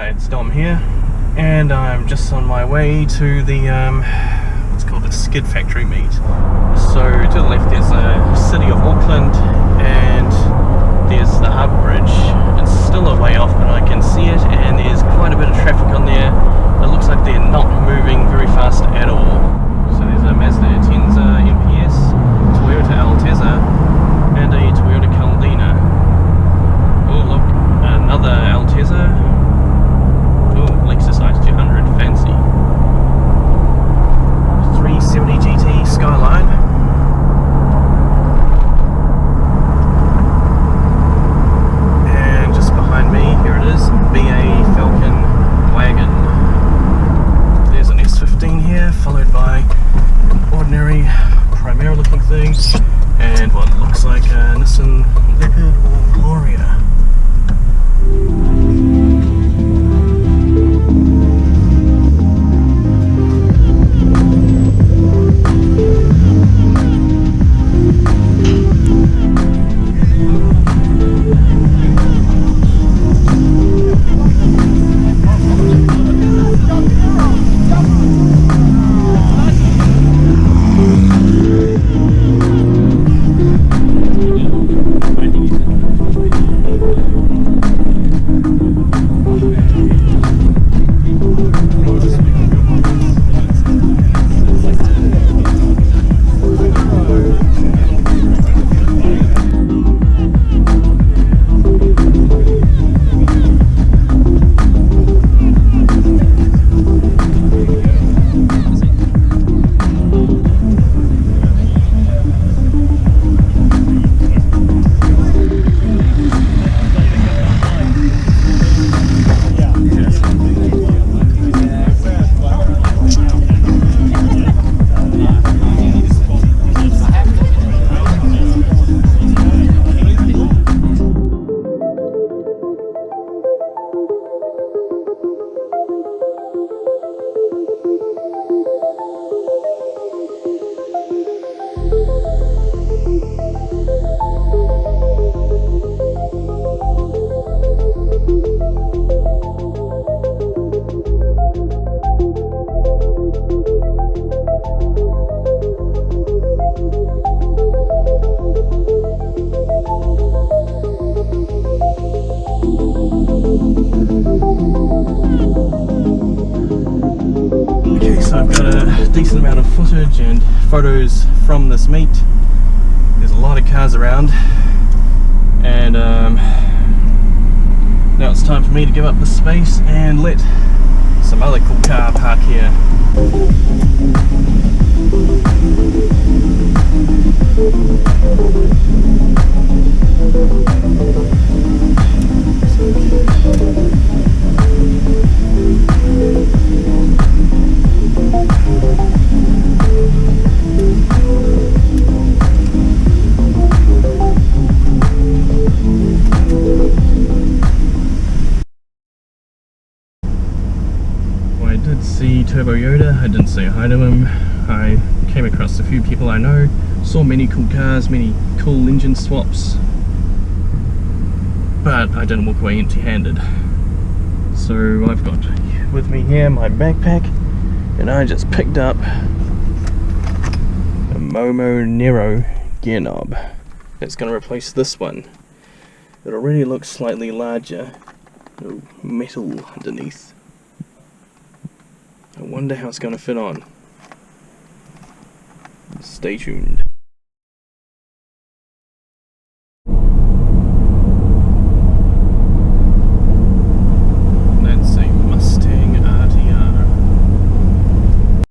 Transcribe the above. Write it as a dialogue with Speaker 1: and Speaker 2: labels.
Speaker 1: It's Dom here, and I'm just on my way to the what's called a skid factory meet. So to the left there's a city of Auckland, and there's the harbour bridge. It's still a way off, but I can see it, and there's quite a bit of traffic on there. It looks like they're not moving very fast at all. So there's a Mazda Atenza MPS, Toyota Altezza, and a Toyota Caldina. Oh look, another Altezza. Oh, Lexus IS200 fancy. 370 GT Skyline. And just behind me, here it is, BA Falcon wagon. There's an S15 here, followed by ordinary Primera looking thing, and what looks like a Nissan Leopard or Gloria. Decent amount of footage and photos from this meet. There's a lot of cars around, and now it's time for me to give up the space and let some other cool car park here. See Turbo Yoda, I didn't say hi to him. I came across a few people I know, saw many cool cars, many cool engine swaps, but I didn't walk away empty-handed. So I've got with me here my backpack, and I just picked up a Momo Nero gear knob. It's going to replace this one. It already looks slightly larger. Oh, metal underneath. I wonder how it's going to fit on. Stay tuned.